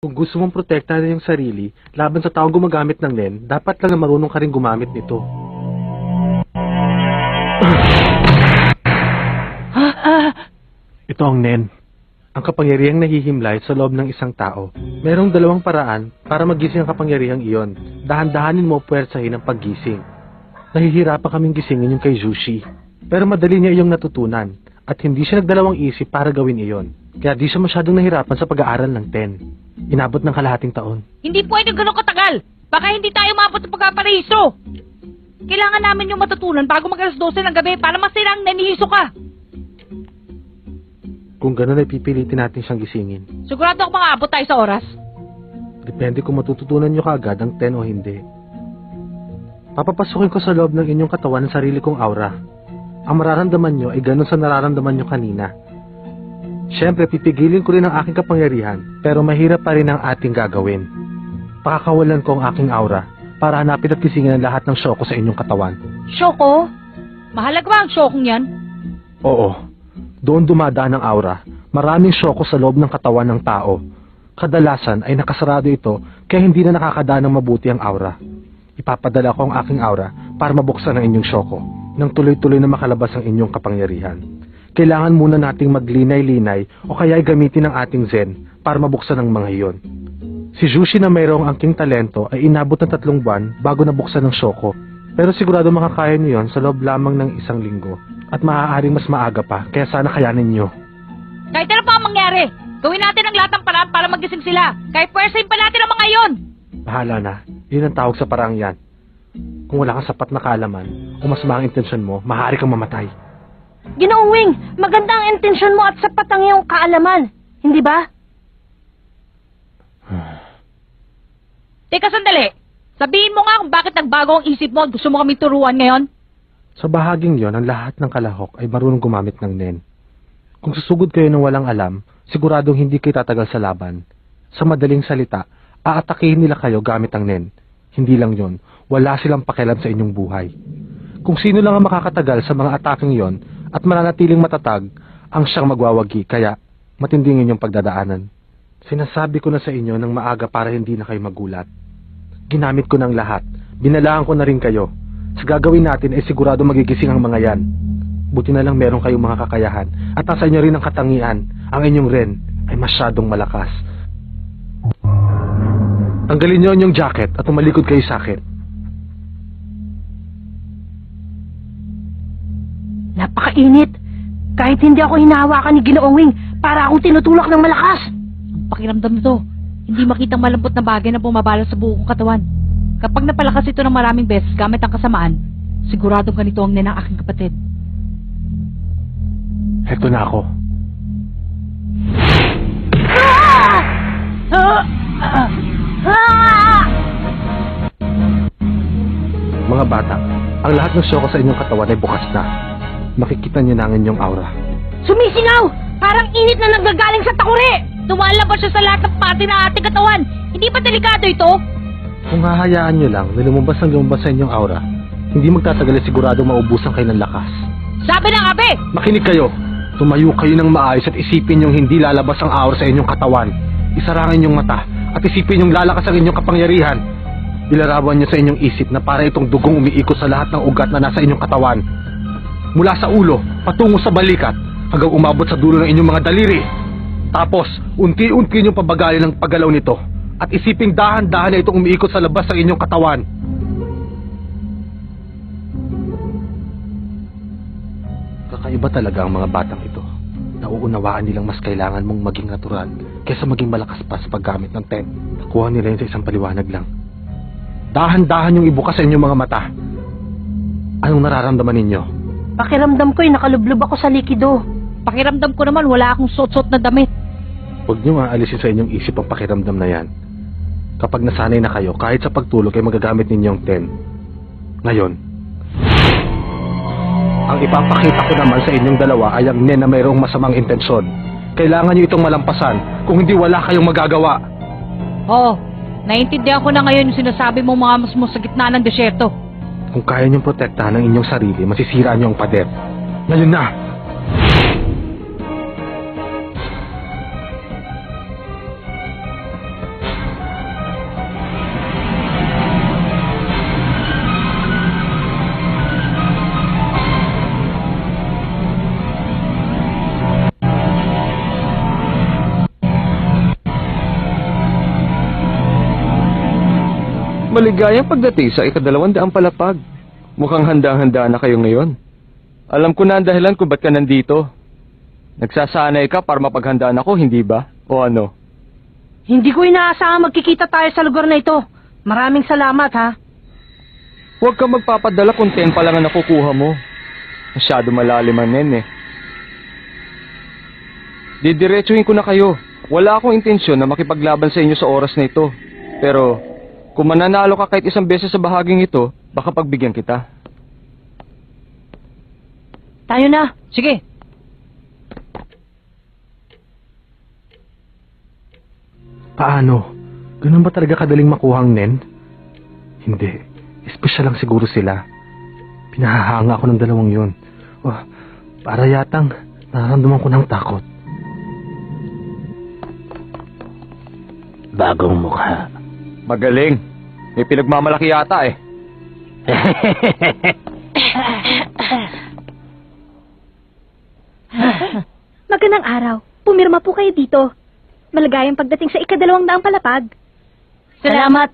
Kung gusto mong protektahan iyong sarili laban sa taong gumagamit ng NEN, dapat lang na marunong ka rin gumamit nito. Ito ang NEN. Ang kapangyarihang nahihimlay sa loob ng isang tao. Merong dalawang paraan para magising ang kapangyarihang iyon. Dahan-dahanin mo puwersahin ang paggising. Nahihirapan kaming gisingin yung kay Jushi. Pero madali niya iyong natutunan. At hindi siya nagdalawang isip para gawin iyon. Kaya di siya masyadong nahirapan sa pag-aaral ng TEN. Inabot ng kalahating taon. Hindi pwedeng ganun katagal. Baka hindi tayo maabot sa pagkaparahiso. Kailangan namin yung matutunan bago mag-alas 12 ng gabi para masira ang nanihiso ka. Kung gano'n ay pipilitin natin siyang gisingin. Sigurado ako makaabot tayo sa oras. Depende kung matututunan niyo kaagad ang TEN o hindi. Papapasukin ko sa loob ng inyong katawan ang sarili kong aura. Ang mararamdaman nyo ay gano'n sa nararamdaman nyo kanina. Siyempre, pipigilin ko rin ang aking kapangyarihan, pero mahirap pa rin ang ating gagawin. Pakakawalan ko ang aking aura para hanapin at gisingin ang lahat ng syoko sa inyong katawan. Syoko? Mahalaga ba ang syokong yan? Oo. Doon dumadaan ang aura. Maraming syoko sa loob ng katawan ng tao. Kadalasan ay nakasarado ito kaya hindi na nakakadaan ng mabuti ang aura. Ipapadala ko ang aking aura para mabuksan ang inyong syoko nang tuloy-tuloy na makalabas ang inyong kapangyarihan. Kailangan muna nating maglinay-linay o kaya ay gamitin ang ating Zen para mabuksan ang mga iyon. Si Jushi na mayroong angking talento ay inabot ng 3 buwan bago nabuksan ng syoko. Pero sigurado makakaya niyo yon sa loob lamang ng 1 linggo. At maaaring mas maaga pa, kaya sana kayanin niyo. Kahit ano pa ang mangyari, gawin natin ang lahat ng paraan para magising sila. Kahit pwersahin pa natin ang mga iyon. Bahala na. Yun ang tawag sa paraang yan. Kung wala kang sapat na kaalaman o mas maang intensyon mo, maaari kang mamatay. Ginoong Wing, maganda ang intensyon mo at sapat ang iyong kaalaman. Hindi ba? Teka sandali. Sabihin mo nga kung bakit nagbago ang isip mo at gusto mo kami turuan ngayon. Sa bahaging yon, ang lahat ng kalahok ay marunong gumamit ng NEN. Kung susugod kayo ng walang alam, siguradong hindi kayo tatagal sa laban. Sa madaling salita, aatakihin nila kayo gamit ang NEN. Hindi lang yon, wala silang pakialam sa inyong buhay. Kung sino lang ang makakatagal sa mga ataking yon at mananatiling matatag, ang siyang magwawagi, kaya matinding inyong pagdadaanan. Sinasabi ko na sa inyo ng maaga para hindi na kayo magulat. Ginamit ko ng lahat, binalaan ko na rin kayo. Sa gagawin natin ay sigurado magigising ang mga yan. Buti na lang meron kayong mga kakayahan at nasa inyo rin ang katangian. Ang inyong Ren ay masyadong malakas. Tanggalin niyo ang inyong jacket at umalikod kayo sa akin. Napakainit. Kahit hindi ako hinahawakan ni Ginoong Wing, para akong tinutulak ng malakas. Ang pakiramdam nito, hindi makitang malambot na bagay na bumabala sa buong katawan. Kapag napalakas ito ng maraming beses gamit ang kasamaan, siguradong ganito ang NEN ng aking kapatid. Heto na ako. Mga bata, ang lahat ng syoko sa inyong katawan ay bukas na. Makikita niyo na ang inyong aura. Sumisingaw! Parang init na nanggagaling sa takuri! Tumalabas siya sa lahat ng pati ng ating katawan! Hindi ba delikado ito? Kung hahayaan nyo lang na lumabas sa inyong aura, hindi magtatagal sigurado maubusan kayo ng lakas. Sabi ng abe! Makinig kayo! Tumayo kayo ng maayos at isipin yung hindi lalabas ang aura sa inyong katawan. Isarangin yung mata at isipin yung lalakas ang inyong kapangyarihan. Ilarawan nyo sa inyong isip na para itong dugong umiikot sa lahat ng ugat na nasa inyong katawan. Mula sa ulo, patungo sa balikat, hanggang umabot sa dulo ng inyong mga daliri. Tapos, unti-unti ninyong pabagalin ang paggalaw nito. At isiping dahan-dahan na itong umiikot sa labas ng inyong katawan. Kakaiba talaga ang mga batang ito. Nauunawaan nilang mas kailangan mong maging natural kaysa maging malakas pa sa paggamit ng TEN. Nakuha nila yun sa isang paliwanag lang. Dahan-dahan yung ibukas sa inyong mga mata. Anong nararamdaman ninyo? Pakiramdam ko'y nakalublob ako sa likido. Pakiramdam ko naman wala akong suot-suot na damit. Huwag niyo aalisin sa inyong isip ang pakiramdam na yan. Kapag nasanay na kayo, kahit sa pagtulog ay magagamit ninyong TEN. Ngayon, ang ipapakita ko naman sa inyong dalawa ay ang NEN na mayroong masamang intensyon. Kailangan niyo itong malampasan, kung hindi wala kayong magagawa. Oo, naiintindihan ko na ngayon yung sinasabi mong mga masmo sa gitna ng desyerto. Kung kaya niyong protektahan ang inyong sarili, masisira niyo ang pader. Ngayon na! Maligayang pagdating sa ika-200 palapag. Mukhang handa-handa na kayo ngayon. Alam ko na ang dahilan kung ba't ka nandito. Nagsasanay ka para mapaghandaan ako, hindi ba? O ano? Hindi ko inaasahan magkikita tayo sa lugar na ito. Maraming salamat, ha? Huwag ka magpapadala kung 10 pa lang ang nakukuha mo. Masyado malalim ang nen eh. Didiretsuhin ko na kayo. Wala akong intensyon na makipaglaban sa inyo sa oras na ito. Pero, kung mananalo ka kahit isang beses sa bahaging ito, baka pagbigyan kita. Tayo na. Sige. Paano? Ganun ba talaga kadaling makuha ang nen? Hindi. Espesyal lang siguro sila. Pinahahanga ako ng 2 yun. Oh, para yatang nararamdaman ko ng takot. Bagong mukha. Magaling. May pinagmamalaki yata eh. Magandang araw. Pumirma po kayo dito. Maligayang pagdating sa ika-200 palapag. Salamat.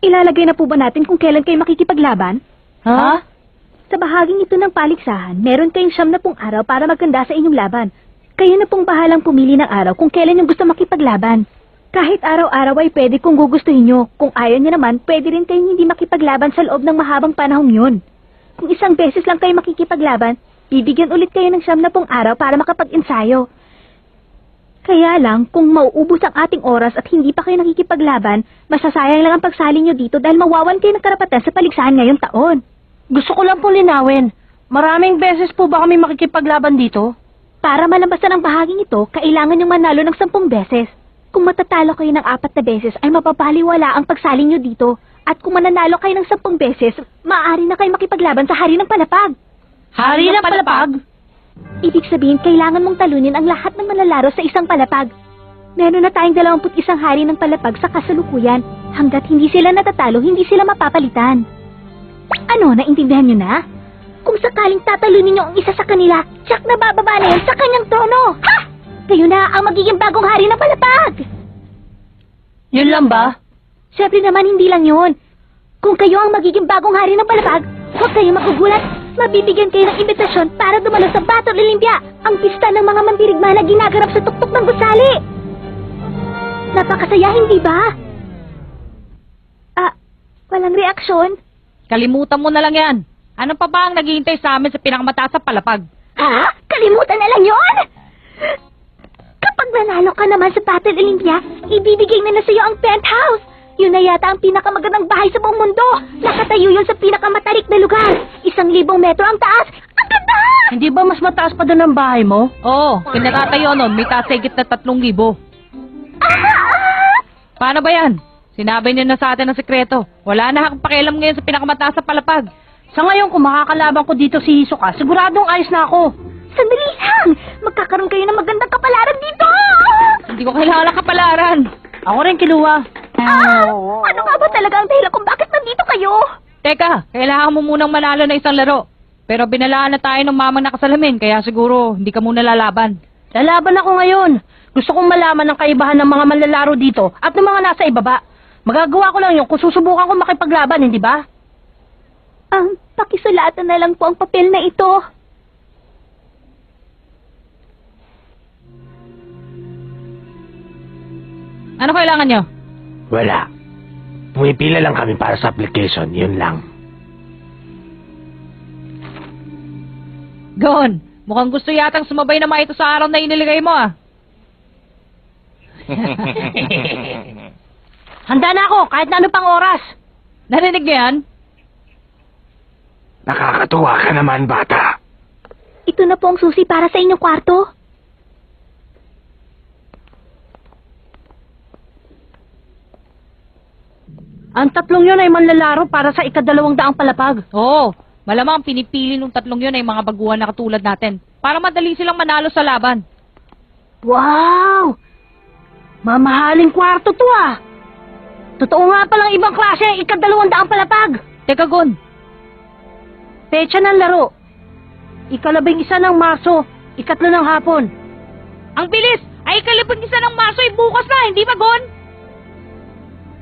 Ilalagay na po ba natin kung kailan kayo makikipaglaban? Ha? Sa bahaging ito ng paligsahan, meron kayong 90 araw para maganda sa inyong laban. Kayo na pong bahalang pumili ng araw kung kailan yung gusto makipaglaban. Kahit araw-araw ay pwede kung gugustuhin nyo. Kung ayaw nyo naman, pwede rin kayong hindi makipaglaban sa loob ng mahabang panahong yun. Kung isang beses lang kayo makikipaglaban, bibigyan ulit kayo ng 90 araw para makapag-ensayo. Kaya lang, kung mauubos ang ating oras at hindi pa kayo nakikipaglaban, masasayang lang ang pagsali nyo dito dahil mawawan kayo ng karapatan sa paligsahan ngayong taon. Gusto ko lang pong linawin. Maraming beses po ba kami makikipaglaban dito? Para malabasan ang bahaging ito, kailangan yung manalo ng 10 beses. Kung matatalo kayo ng 4 na beses, ay mapapaliwala ang pagsali nyo dito. At kung mananalo kayo ng 10 beses, maaari na kayo makipaglaban sa Hari ng Palapag. Hari ng palapag? Ibig sabihin, kailangan mong talunin ang lahat ng manlalaro sa isang palapag. Meron na tayong 21 hari ng palapag sa kasalukuyan. Hanggat hindi sila natatalo, hindi sila mapapalitan. Ano, naintindihan nyo na? Kung sakaling tatalunin nyo ang isa sa kanila, tiyak na bababa na yan sa kanyang trono. Ha! Kayo na ang magiging bagong hari ng palapag! Yun lang ba? Siyempre naman hindi lang yun. Kung kayo ang magiging bagong hari ng palapag, huwag kayo magugulat. Mabibigyan kayo ng imbitasyon para dumalo sa Battle Olympia, ang pista ng mga mandirigma na ginaganap sa tuktok ng gusali. Napakasaya, hindi ba? Walang reaksyon? Kalimutan mo na lang yan. Ano pa ba ang naghihintay sa amin sa pinakamataas sa palapag? Ha? Kalimutan na lang yun? Kapag nanalo ka naman sa Battle Olympia, ibibigay na sa'yo ang penthouse. Yun na yata ang pinakamagandang bahay sa buong mundo. Nakatayo yun sa pinakamatarik na lugar. 1,000 metro ang taas. Ang ganda! Hindi ba mas mataas pa doon ang bahay mo? Oo, kinatatayo nun, may taas higit na 3,000. Paano ba yan? Sinabi niyo na sa atin ang sekreto. Wala na akong pakialam ngayon sa pinakamataas sa palapag. Sa ngayon, kung makakalaban ko dito si Hisoka, siguradong ayos na ako. Sandali lang! Magkakaroon kayo ng magandang kapalaran dito! Hindi ko kailangan ng kapalaran. Ako rin kinuha. Ano nga ba talaga ang dahilan kung bakit nandito kayo? Teka, kailangan mo munang manalo na isang laro. Pero binalaan na tayo ng mamang nakasalamin, kaya siguro hindi ka muna lalaban. Lalaban ako ngayon. Gusto kong malaman ang kaibahan ng mga manlalaro dito at ng mga nasa ibaba. Magagawa ko lang yun kung susubukan ko makipaglaban, hindi ba? Pakisulatan na lang po ang papel na ito. Ano kailangan nyo? Wala. Pumipila lang kami para sa application, yun lang. Gon, mukhang gusto yatang sumabay na mga ito sa araw na iniligay mo ah. Handa na ako, kahit na ano pang oras. Narinig niyo yan? Nakakatuwa ka naman, bata. Ito na po ang susi para sa inyong kwarto. Ang 3 yun ay manlalaro para sa ika-200 palapag. Oo, malamang pinipili nung 3 yun ay mga baguhan na katulad natin. Para madali silang manalo sa laban. Wow! Mamahaling kwarto to ah! Totoo nga palang ibang klase ang ika-200 palapag. Teka, Gon. Pecha ng laro. Ika-11 ng Marso, ika-3 ng hapon. Ang bilis! Ay, ika-11 ng Marso ay bukas na, hindi ba, Gon?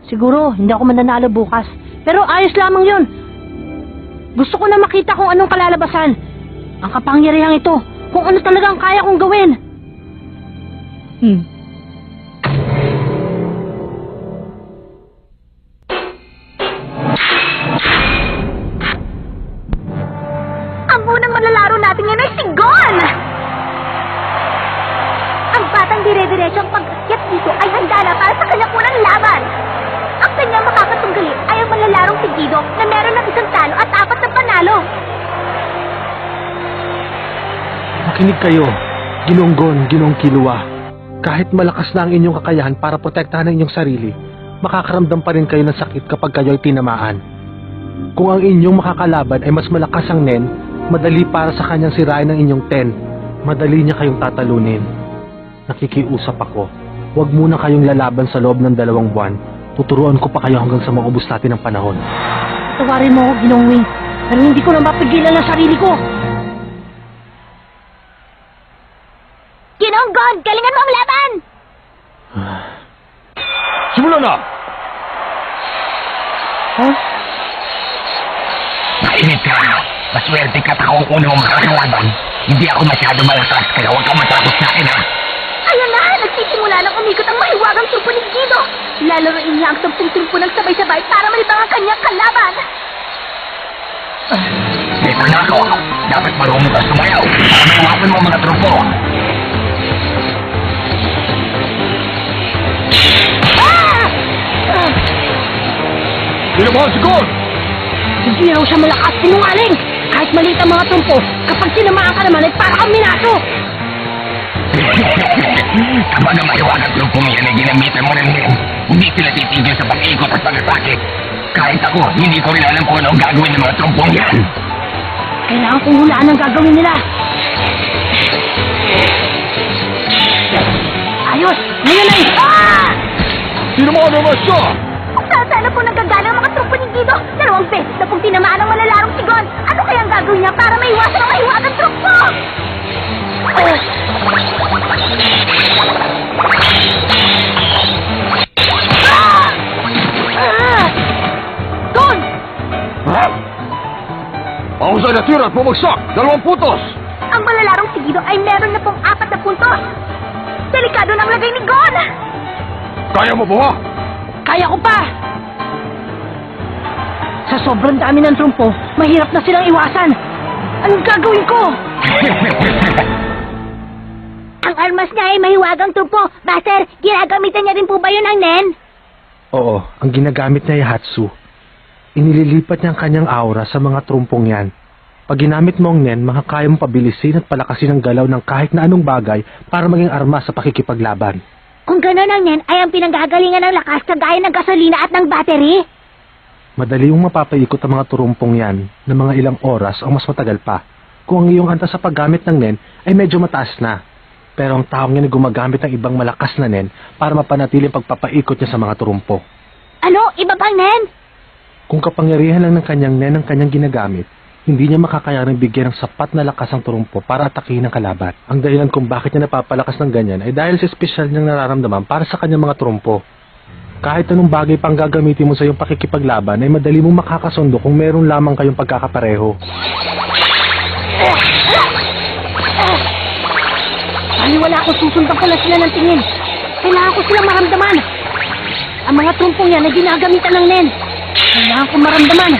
Siguro, hindi ako mananalo bukas. Pero ayos lamang yun. Gusto ko na makita kung anong kalalabasan. Ang kapangyarihang ito, kung ano talagang kaya kong gawin. Ang unang malalaro natin ngayon ay si Gon! Ang batang dire-diretsyong pag-akyat dito ay handa na para sa kanyang unang laban. Ang kanyang makakatunggali ay ang malalarong si Guido na meron ng 1 talo at 4 na panalo. Makinig kayo, Ginoong Gon, Ginoong Killua. Kahit malakas na ang inyong kakayahan para protektahan ang inyong sarili, makakaramdam pa rin kayo ng sakit kapag kayo ay tinamaan. Kung ang inyong makakalaban ay mas malakas ang Nen, madali para sa kanyang sirain ang inyong Ten. Madali niya kayong tatalunin. Nakikiusap ako, huwag muna kayong lalaban sa loob ng 2 buwan. Tuturuan ko pa kayo hanggang sa maubos natin ang panahon. Tawarin mo ako, Ginoong Wing. Pero hindi ko na mapigilan ang sarili ko. Ginoong Gon, galingan mo ang laban! Simula na! Mainit ka. Maswerte ka at ako ang unang makakalaban. Hindi ako masyado malakas, kaya huwag kang matakot sa akin, ha? Ayan na, nagsisimula ng umikot ang mahiwagang trupo ni Guido. Lalaroin niya ang 10 trupo ng sabay-sabay para malibang ang kanyang kalaban. Dito na ako. Dapat marunong ka sumayaw para maiwasan mo ang mga trupo. Tinamaan si Gon! Hindi raw siya malakas, sinungaling. Kahit maliit ang mga trumpo, kapag sinamaan ka naman ay para kang minaso. Kapag ang mahiwagang trupong yan ay ginamitan mo rin, hindi sila titigil sa pag-ikot at pag-atake. Kahit ako, hindi ko rin alam kung ano ang gagawin ng mga trumpong yan. Kailangan kong hulaan ang gagawin nila. Ayos! Ngayon ay... Tinamaan naman siya! Sana po nagagana ang mga trupo ni Guido. 2 beses na pong tinamaan ang malalarong si Gon. Ano kayang gagawin niya para maiwasan ang mahiwagang trupo? Gon! Ha? Mahusay na tira at bumagsak! 2 puntos! Ang malalarong si Guido ay meron na pong 4 na puntos. Delikado ng lagay ni Gon. Kaya mo ba? Kaya ko pa! Sa sobrang dami ng trumpo, mahirap na silang iwasan. Anong gagawin ko? Ang armas niya ay mahiwagang trupo. Master, ginagamitan niya rin po ba yun ang Nen? Oo, ang ginagamit niya ay Hatsu. Inililipat niya ang kanyang aura sa mga trumpong yan. Pag ginamit mo ang Nen, makakaya mong pabilisin at palakasin ang galaw ng kahit na anong bagay para maging armas sa pakikipaglaban. Kung gano'n ang Nen ay ang pinanggagalingan ng lakas kagaya ng gasolina at ng battery? Madali yung mapapaikot ang mga turumpong yan na mga ilang oras o mas matagal pa. Kung ang iyong antas sa paggamit ng Nen ay medyo mataas na. Pero ang taong yan ay gumagamit ng ibang malakas na Nen para mapanatiling pagpapaikot niya sa mga turumpo. Ano? Iba pang Nen? Kung kapangyarihan lang ng kanyang Nen ang kanyang ginagamit, hindi niya makakayaring bigyan ng sapat na lakas ang turumpo para atakihin ang kalaban. Ang dahilan kung bakit niya napapalakas ng ganyan ay dahil sa espesyal niyang nararamdaman para sa kanyang mga turumpo. Kahit anong bagay pang gagamitin mo sa iyong pakikipaglaban ay madali mong makakasundo kung meron lamang kayong pagkakapareho. Wala ako susundan ko lang sila ng tingin. Kailangan ko silang maramdaman. Ang mga trumpong yan ay ginagamitan ng Nen. Kailangan ko maramdaman.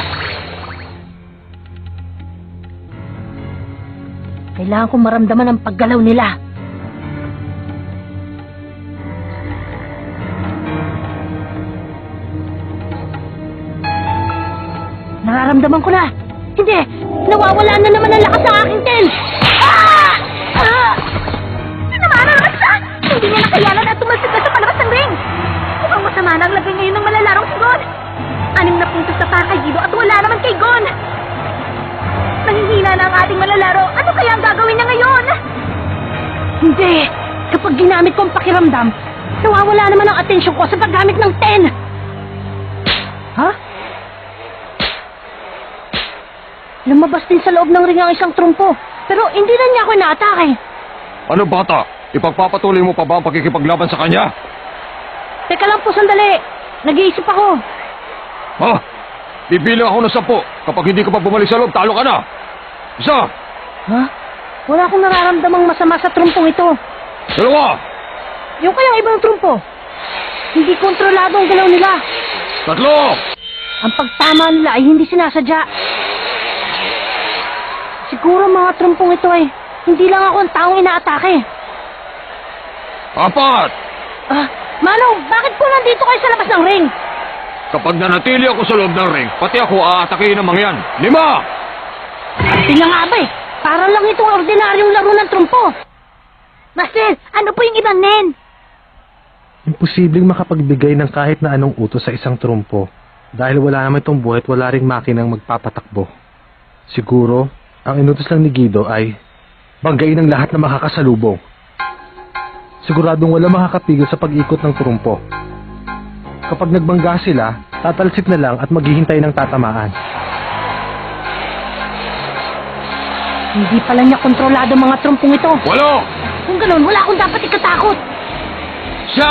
Kailangan ko maramdaman ang paggalaw nila. Nararamdaman ko na. Hindi! Nawawala na naman ang lakas ng aking Ten! Sinamara siya! Hindi niya nakayanan at tumalsik na sa palabas ng ring! Mukhang masama na ang lagay ngayon ng malalarong si Gon! 6 na puntos na para kay Guido at wala naman kay Gon! Nanghihina na ang ating malalaro. Ano kaya ang gagawin niya ngayon? Hindi! Kapag ginamit ko ang pakiramdam, nawawala naman ang atensyon ko sa paggamit ng Ten! Ha? Lumabas din sa loob ng ring ang isang trumpo, pero hindi na niya ako inaatake. Ano bata? Ipagpapatuloy mo pa ba ang pakikipaglaban sa kanya? Teka lang po sandali. Nag-iisip ako. Ha? Bibilang ako ng 10. Kapag hindi ka pa bumalik sa loob, talo ka na. Isa, Ha? Wala akong nararamdamang masama sa trumpong ito. dalawa, Yung kayang ibang trumpo. Hindi kontrolado ang galaw nila. tatlo, Ang pagtama nila ay hindi sinasadya. Siguro mga trumpong ito ay hindi lang ako ang taong inaatake. 4. Manong, bakit po nandito kayo sa labas ng ring? Kapag nanatili ako sa loob ng ring, pati ako aatakihin ng mga yan. 5. Tingnan nga ba eh. Para lang itong ordinaryong laro ng trumpo. Master, ano po yung ibang nen? Imposibleng makapagbigay ng kahit na anong utos sa isang trumpo dahil wala naman itong buhay at wala ring makinang magpapatakbo. Siguro, ang inutos lang ni Guido ay banggain ang lahat na makakasalubong. Siguradong wala makakapigil sa pag-ikot ng trumpo. Kapag nagbangga sila, tatalsik na lang at maghihintay ng tatamaan. Hindi pala niya kontrolado mga trumpong ito. 8. Kung ganun, wala akong dapat ikatakot. 9.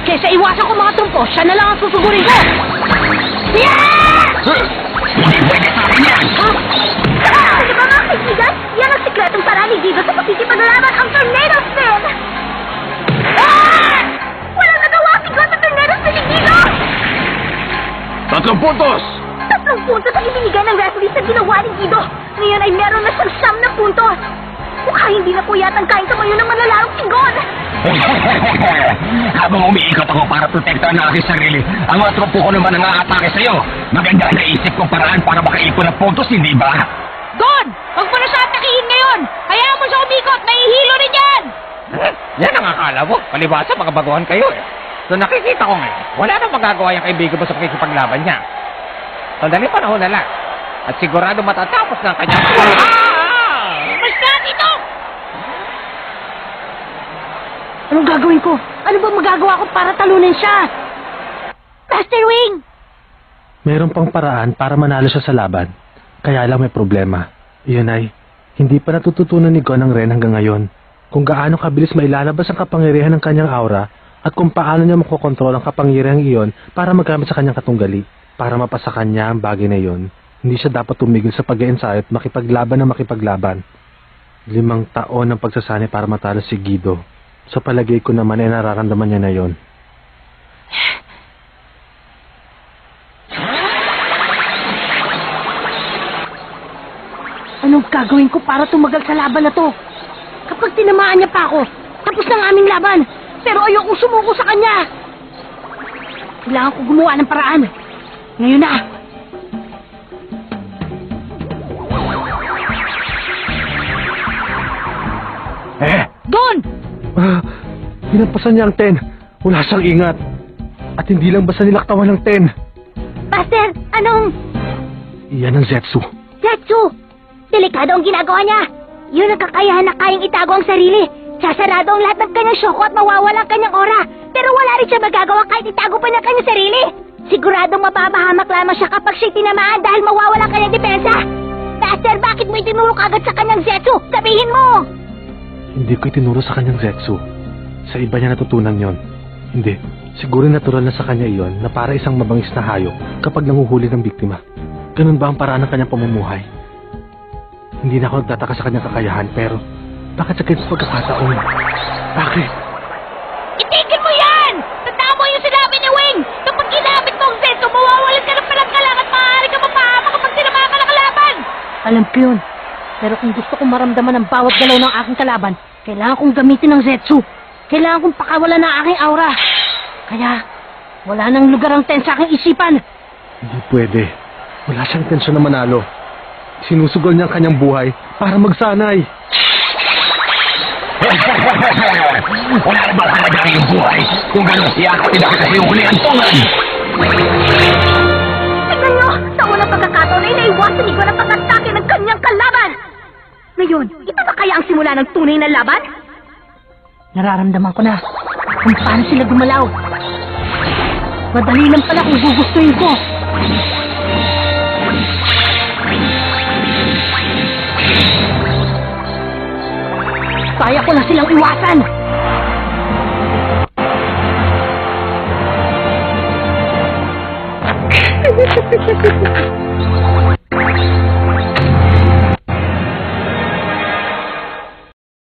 Kesa iwasan ko mga trumpo, siya na lang ang susugurin ko. Hindi pwede sa akin yan! Ano ba mga kaibigan? Yan ang sikretong paraan ni Guido sa pakikipaglalaban ang Tornado Spin! Walang nagawa si God sa Tornado Spin ni Guido! 3 puntos. 3 puntos ang ibinigay ng referee sa ginawa ni Guido. Ngayon ay meron na siyang 9 na puntos. Mukha hindi na po yatang kain tumayo ng malalarong si God. Habang umiikot ako para protektahan ang aking sarili, ang mga tropo ko naman ang aatake sa'yo. Maganda na isip kong paraan para makaipon ng puntos, hindi ba? Gon! Huwag mo na siya atakihin ngayon! Hayaan mo siya umikot! May hihilo rin yan! Yan ang akala mo. Palibasa, mga baguhan kayo eh. So nakikita ko ngayon, wala nang magagawa yung kaibigan mo sa pakikipaglaban niya. Sandali panahon na lang. At sigurado matatapos ng kanyang... Basta dito! Anong gagawin ko? Ano ba magagawa ko para talunin siya? Master Wing! Mayroon pang paraan para manalo siya sa laban. Kaya lang may problema. Iyon ay, hindi pa natututunan ni Gon ang Ren hanggang ngayon. Kung gaano kabilis mailalabas ang kapangyarihan ng kanyang aura at kung paano niya makokontrol ang kapangyarihang iyon para magamit sa kanyang katunggali. Para mapasa kanya ang bagay na iyon, hindi siya dapat tumigil sa pag-e-ensayo at makipaglaban na makipaglaban. 5 taon ng pagsasanay para matalo si Guido. Sa palagay ko naman ay nararamdaman niya na yon. Anong gagawin ko para tumagal sa laban na to? Kapag tinamaan niya pa ako, tapos na ang aming laban. Pero ayokong sumuko sa kanya. Kailangan ko gumawa ng paraan. Ngayon na. Gon! Pinampasan niya ang 10. Wala siyang ingat. At hindi lang basta nilaktawan ng 10. Master, anong... Iyan ang Zetsu. Zetsu! Delikado ang ginagawa niya. Yun ang kakayahan na kayang itago ang sarili. Sasarado ang lahat ng kanyang syoko at mawawala ang kanyang aura. Pero wala rin siya magagawa kahit itago pa niya kanyang sarili. Siguradong mapapahamak lamang siya kapag siya'y tinamaan dahil mawawala ang kanyang depensa. Master, bakit mo itinuro agad sa kanyang Zetsu? Sabihin mo! Hindi ko itinuro sa kanyang Zetsu. Sa iba niya natutunan yon. Hindi. Siguro natural na sa kanya iyon na para isang mabangis na hayop kapag nanguhuli ng biktima. Ganun ba ang paraan ng kanyang pamumuhay? Hindi na ako nagtataka sa kanyang kakayahan pero bakit sa ganitong pagkakataon? Bakit? Itigil mo yan! Tandaan mo yung sinabi ni Wing! Kapag ginamit mo ang Zetsu, mawawalan ka ng palangkalang at maaari ka mapahama kapag tinamaan ka ng kalaban! Alam ko yun. Pero kung gusto kong maramdaman ang bawat galaw ng aking kalaban, kailangan kong gamitin ng Zetsu. Kailangan kong pakawalan ng aking aura. Kaya, wala nang lugar ang ten sa aking isipan. Hindi pwede. Wala siyang intensyon na manalo. Sinusugol niya ang kanyang buhay para magsanay. Wala na bang halaga ang iyong buhay? Kung gano'n siya, tidak ka kasi huli ang tungan! Tignan nyo! Sa unang pagkakataon ay naiwasan ni Gon ang pag-atake ng kanyang kalaban! Ngayon, ito ba kaya ang simula ng tunay na laban? Nararamdaman ko na kung paano sila gumalaw. Madali lang pala kung gugustuhin ko. Kaya ko na silang iwasan.